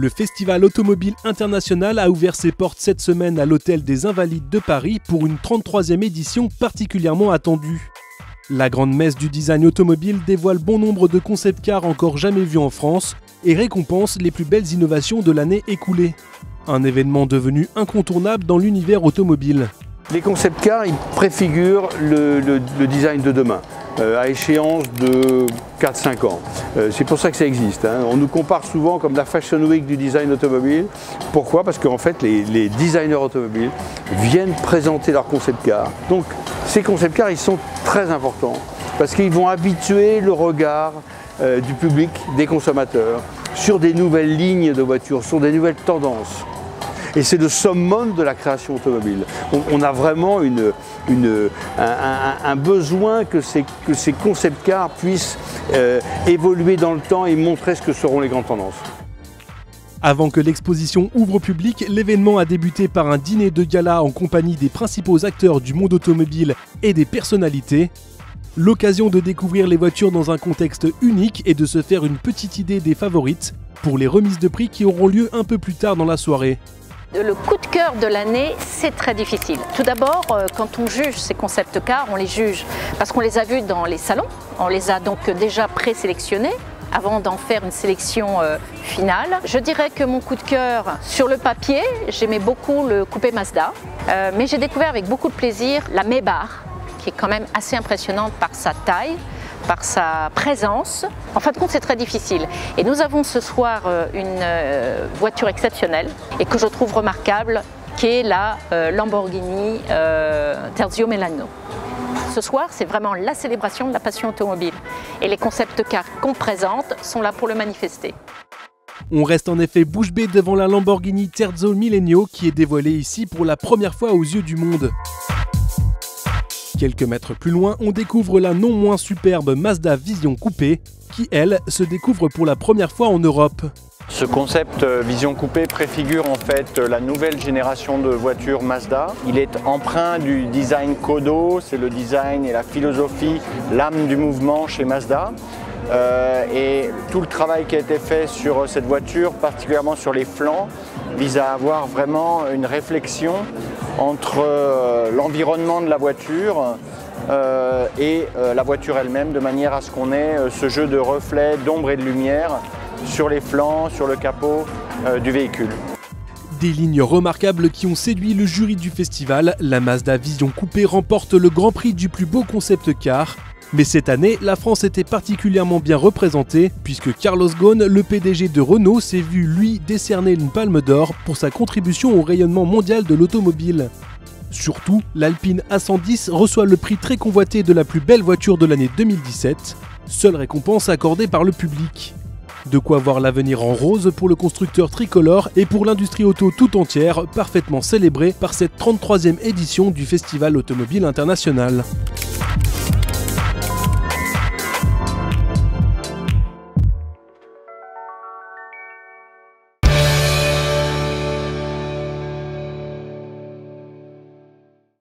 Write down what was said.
Le Festival automobile international a ouvert ses portes cette semaine à l'Hôtel des Invalides de Paris pour une 33e édition particulièrement attendue. La grande messe du design automobile dévoile bon nombre de concept-cars encore jamais vus en France et récompense les plus belles innovations de l'année écoulée. Un événement devenu incontournable dans l'univers automobile. Les concept cars, ils préfigurent le design de demain, à échéance de 4-5 ans. C'est pour ça que ça existe. On nous compare souvent comme la Fashion Week du design automobile. Pourquoi? Parce qu'en fait, les designers automobiles viennent présenter leurs concept cars. Donc, ces concept cars, ils sont très importants parce qu'ils vont habituer le regard du public, des consommateurs, sur des nouvelles lignes de voitures, sur des nouvelles tendances. Et c'est le summum de la création automobile. On a vraiment un besoin que ces concept cars puissent évoluer dans le temps et montrer ce que seront les grandes tendances. Avant que l'exposition ouvre au public, l'événement a débuté par un dîner de gala en compagnie des principaux acteurs du monde automobile et des personnalités. L'occasion de découvrir les voitures dans un contexte unique et de se faire une petite idée des favorites pour les remises de prix qui auront lieu un peu plus tard dans la soirée. Le coup de cœur de l'année, c'est très difficile. Tout d'abord, quand on juge ces concept cars, on les juge parce qu'on les a vus dans les salons. On les a donc déjà présélectionnés avant d'en faire une sélection finale. Je dirais que mon coup de cœur, sur le papier, j'aimais beaucoup le coupé Mazda, mais j'ai découvert avec beaucoup de plaisir la Maybach, qui est quand même assez impressionnante par sa taille, par sa présence. En fin de compte, c'est très difficile. Et nous avons ce soir une voiture exceptionnelle et que je trouve remarquable, qui est la Lamborghini Terzio Milano. Ce soir, c'est vraiment la célébration de la passion automobile. Et les concept cars qu'on présente sont là pour le manifester. On reste en effet bouche bée devant la Lamborghini Terzio Milano qui est dévoilée ici pour la première fois aux yeux du monde. Quelques mètres plus loin, on découvre la non moins superbe Mazda Vision Coupé, qui, elle, se découvre pour la première fois en Europe. Ce concept Vision Coupé préfigure en fait la nouvelle génération de voitures Mazda. Il est empreint du design Kodo, c'est le design et la philosophie, l'âme du mouvement chez Mazda. Et tout le travail qui a été fait sur cette voiture, particulièrement sur les flancs, vise à avoir vraiment une réflexion entre l'environnement de la voiture et la voiture elle-même, de manière à ce qu'on ait ce jeu de reflets, d'ombre et de lumière sur les flancs, sur le capot du véhicule. Des lignes remarquables qui ont séduit le jury du festival, la Mazda Vision Coupé remporte le grand prix du plus beau concept car. Mais cette année, la France était particulièrement bien représentée puisque Carlos Ghosn, le PDG de Renault, s'est vu, lui, décerner une palme d'or pour sa contribution au rayonnement mondial de l'automobile. Surtout, l'Alpine A110 reçoit le prix très convoité de la plus belle voiture de l'année 2017, seule récompense accordée par le public. De quoi voir l'avenir en rose pour le constructeur tricolore et pour l'industrie auto tout entière, parfaitement célébrée par cette 33e édition du Festival automobile international.